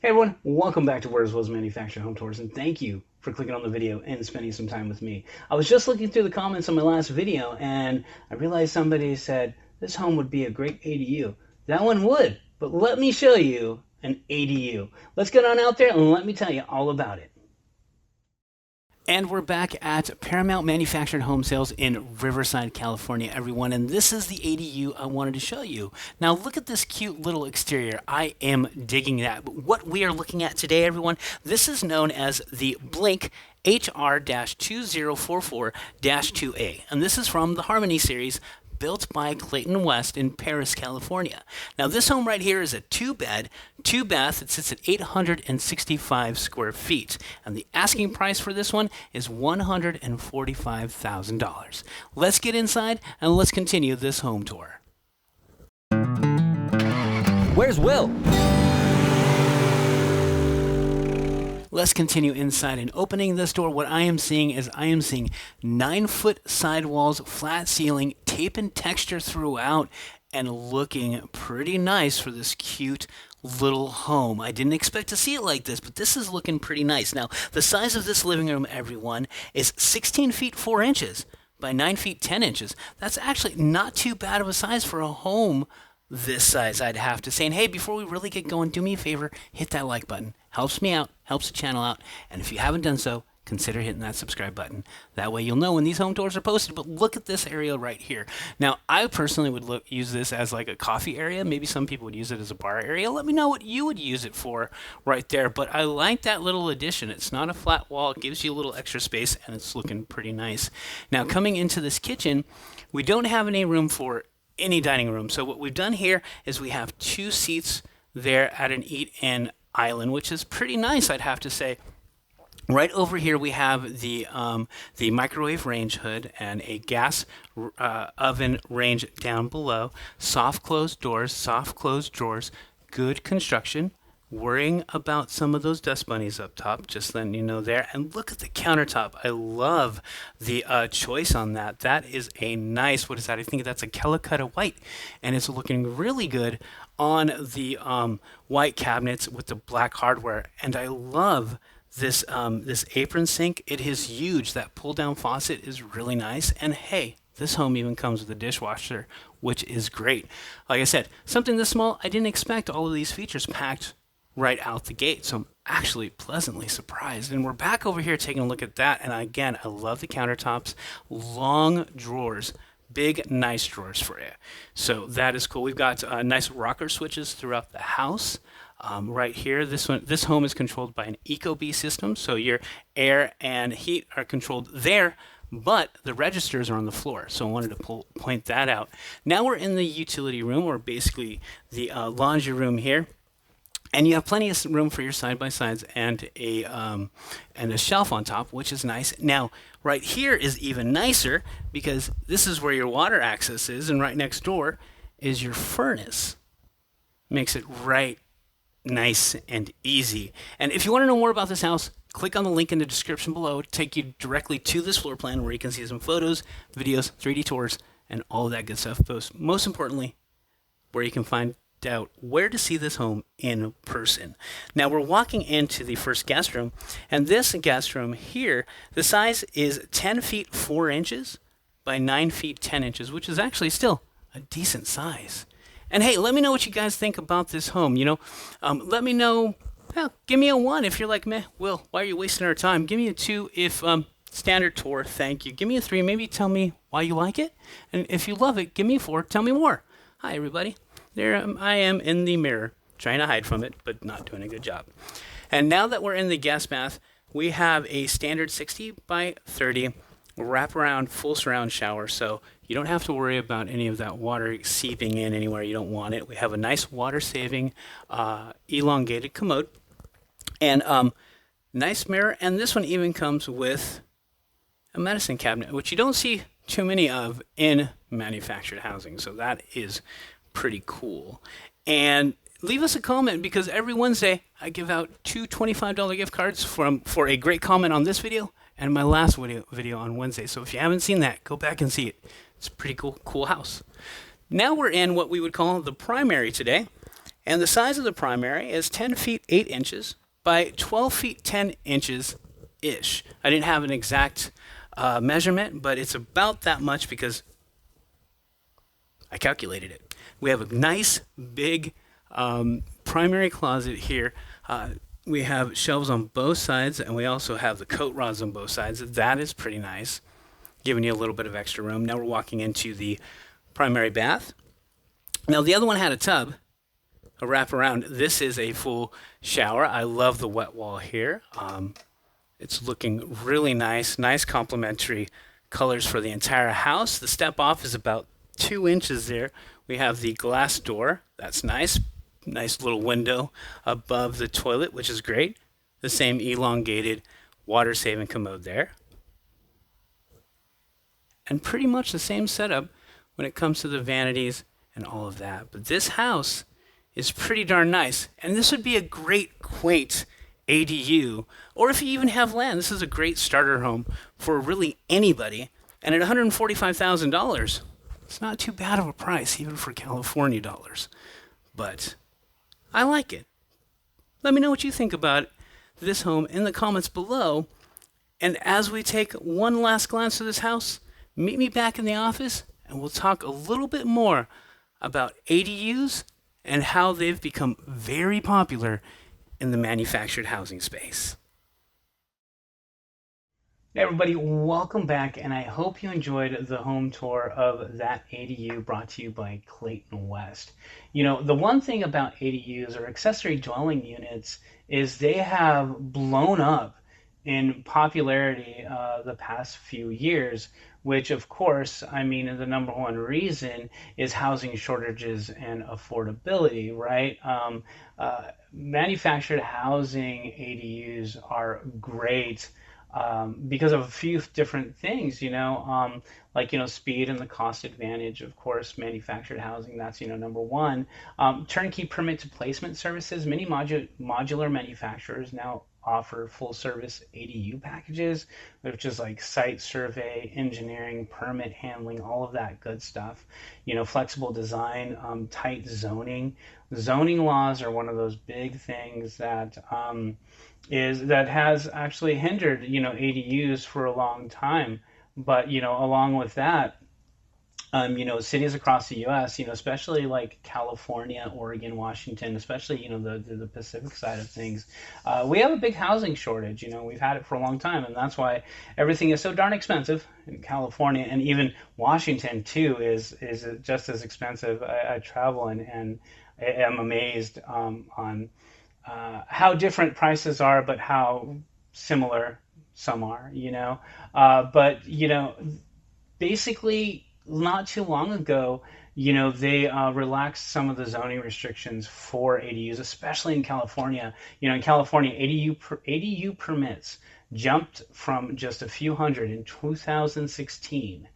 Hey everyone, welcome back to Where's Was Manufactured Home Tours, and thank you for clicking on the video and spending some time with me. I was just looking through the comments on my last video, and I realized somebody said this home would be a great ADU. That one would, but let me show you an ADU. Let's get on out there and let me tell you all about it. And we're back at Paramount Manufactured Home Sales in Riverside, California, everyone. And this is the ADU I wanted to show you. Now, look at this cute little exterior. I am digging that. But what we are looking at today, everyone, this is known as the Blink HR-2044-2A. And this is from the Harmony series, built by Clayton West in Paris, California. Now, this home right here is a 2-bed, 2-bath. It sits at 865 square feet. And the asking price for this one is $145,000. Let's get inside and let's continue this home tour. Where's Will? Let's continue inside, and opening this door, what I am seeing is 9-foot sidewalls, flat ceiling, tape and texture throughout, and looking pretty nice for this cute little home. I didn't expect to see it like this, but this is looking pretty nice. Now, the size of this living room, everyone, is 16 feet 4 inches by 9 feet 10 inches. That's actually not too bad of a size for a home this size, I'd have to say. And hey, before we really get going, do me a favor, hit that like button. Helps me out, helps the channel out. And if you haven't done so, consider hitting that subscribe button. That way you'll know when these home tours are posted. But look at this area right here. Now, I personally would use this as like a coffee area. Maybe some people would use it as a bar area. Let me know what you would use it for right there. But I like that little addition. It's not a flat wall. It gives you a little extra space, and it's looking pretty nice. Now, coming into this kitchen, we don't have any room for any dining room. So what we've done here is we have 2 seats there at an eat-in island, which is pretty nice, I'd have to say. Right over here we have the microwave range hood and a gas oven range down below. Soft closed doors, soft closed drawers, good construction. Worrying about some of those dust bunnies up top, just letting you know there. And look at the countertop. I love the choice on that. That is a nice, what is that? I think that's a Calicut white, and it's looking really good on the white cabinets with the black hardware. And I love this this apron sink. It is huge. That pull down faucet is really nice. And hey, this home even comes with a dishwasher, which is great. Like I said, something this small, I didn't expect all of these features packed right out the gate. So I'm actually pleasantly surprised. And we're back over here taking a look at that. And again, I love the countertops, long drawers, big, nice drawers for you. So that is cool. We've got nice rocker switches throughout the house. Right here, this home is controlled by an Ecobee system. So your air and heat are controlled there, but the registers are on the floor. So I wanted to point that out. Now we're in the utility room, or basically the laundry room here. And you have plenty of room for your side-by-sides and a shelf on top, which is nice. Now, right here is even nicer because this is where your water access is, and right next door is your furnace. Makes it right nice and easy. And if you want to know more about this house, click on the link in the description below. It'll take you directly to this floor plan where you can see some photos, videos, 3D tours, and all of that good stuff. Most importantly, where you can find out where to see this home in person. Now we're walking into the first guest room, and this guest room here, the size is 10 feet 4 inches by 9 feet 10 inches, which is actually still a decent size. And hey, let me know what you guys think about this home. Let me know. Well, give me a 1 if you're like, meh, Will, why are you wasting our time? Give me a 2 if standard tour, thank you. Give me a 3, maybe tell me why you like it. And if you love it, give me a 4, tell me more. Hi, everybody. There I am in the mirror, trying to hide from it, but not doing a good job. And now that we're in the guest bath, we have a standard 60 by 30 wraparound full surround shower, so you don't have to worry about any of that water seeping in anywhere you don't want it. We have a nice water-saving elongated commode and nice mirror, and this one even comes with a medicine cabinet, which you don't see too many of in manufactured housing, so that is pretty cool. And leave us a comment, because every Wednesday I give out 2 $25 gift cards for a great comment on this video and my last video on Wednesday. So if you haven't seen that, go back and see it. It's a pretty cool house. Now we're in what we would call the primary today, And the size of the primary is 10 feet 8 inches by 12 feet 10 inches ish. I didn't have an exact measurement, but it's about that much because I calculated it. We have a nice big primary closet here. We have shelves on both sides, and we also have the coat rods on both sides. That is pretty nice, giving you a little bit of extra room. Now we're walking into the primary bath. Now the other one had a tub, a wraparound. This is a full shower. I love the wet wall here. It's looking really nice. Nice complementary colors for the entire house. The step off is about 2 inches there. We have the glass door. That's nice. Nice little window above the toilet, which is great. The same elongated water saving commode there. And pretty much the same setup when it comes to the vanities and all of that. But this house is pretty darn nice. And this would be a great, quaint ADU. Or if you even have land, this is a great starter home for really anybody. And at $145,000, it's not too bad of a price, even for California dollars. But I like it. Let me know what you think about this home in the comments below. And as we take one last glance at this house, meet me back in the office and we'll talk a little bit more about ADUs and how they've become very popular in the manufactured housing space. Hey everybody, welcome back, and I hope you enjoyed the home tour of that ADU brought to you by Clayton West. You know, the one thing about ADUs or accessory dwelling units is they have blown up in popularity the past few years, which of course, I mean, the number one reason is housing shortages and affordability, right? Manufactured housing ADUs are great because of a few different things, like, speed and the cost advantage. Of course, manufactured housing, that's, number one. Turnkey permit to placement services. Many modular manufacturers now offer full service ADU packages, which is like site survey, engineering, permit handling, all of that good stuff. Flexible design, tight zoning. Zoning laws are one of those big things that has actually hindered, ADUs for a long time. But, along with that, cities across the U.S., especially like California, Oregon, Washington, especially, the Pacific side of things, we have a big housing shortage. We've had it for a long time, and that's why everything is so darn expensive in California, and even Washington too is just as expensive. I travel and am amazed on how different prices are, but how similar some are. But basically, not too long ago, they relaxed some of the zoning restrictions for ADUs, especially in California. In California, ADU permits jumped from just a few hundred in 2016,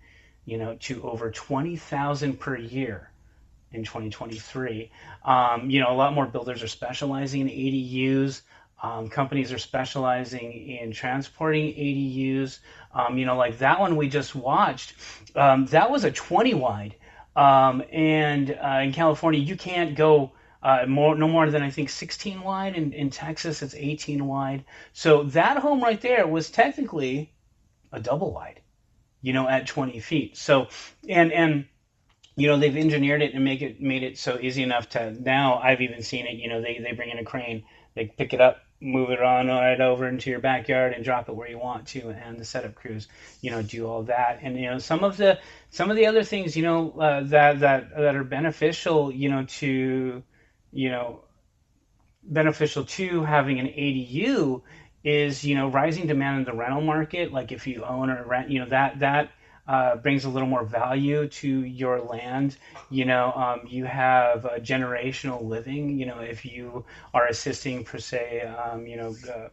to over 20,000 per year in 2023. A lot more builders are specializing in ADUs. Companies are specializing in transporting ADUs. Like that one we just watched, that was a 20 wide. And in California, you can't go no more than I think 16 wide. In Texas, it's 18 wide. So that home right there was technically a double wide, at 20 feet. So, and they've engineered it and made it so easy enough to, now I've even seen it, they bring in a crane, they pick it up, move it on right over into your backyard and drop it where you want to, and the setup crews, do all that. And some of the other things, that are beneficial, beneficial to having an ADU is, rising demand in the rental market. Like if you own or rent, that brings a little more value to your land. You have generational living, if you are assisting per se,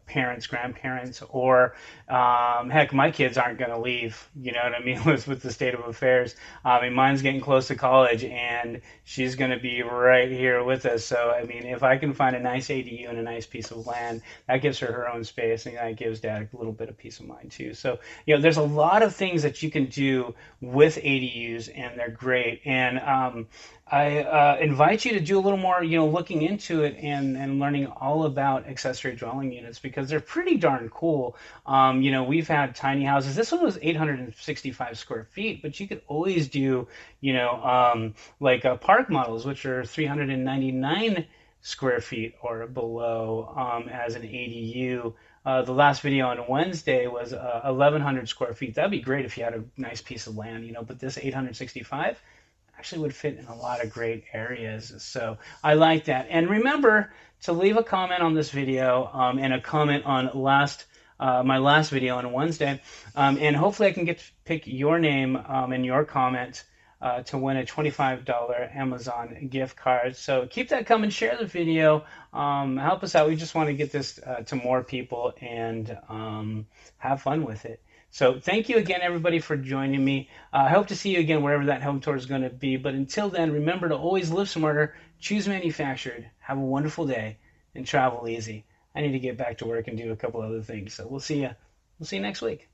parents, grandparents, or heck, my kids aren't going to leave, you know what I mean, with the state of affairs. Mine's getting close to college and she's going to be right here with us. So, if I can find a nice ADU and a nice piece of land, that gives her her own space, and that gives dad a little bit of peace of mind too. So, there's a lot of things that you can do do with ADUs, and they're great. And I invite you to do a little more, looking into it and learning all about accessory dwelling units because they're pretty darn cool. We've had tiny houses. This one was 865 square feet, but you could always do, like park models, which are 399 square feet or below as an ADU. The last video on Wednesday was 1,100 square feet. That'd be great if you had a nice piece of land, but this 865 actually would fit in a lot of great areas. So I like that. And remember to leave a comment on this video and a comment on my last video on Wednesday. And hopefully I can get to pick your name and your comment to win a $25 Amazon gift card. So keep that coming. Share the video. Help us out. We just want to get this to more people and have fun with it. So thank you again, everybody, for joining me. I hope to see you again wherever that home tour is going to be. But until then, remember to always live smarter, choose manufactured, have a wonderful day, and travel easy. I need to get back to work and do a couple other things. So we'll see you next week.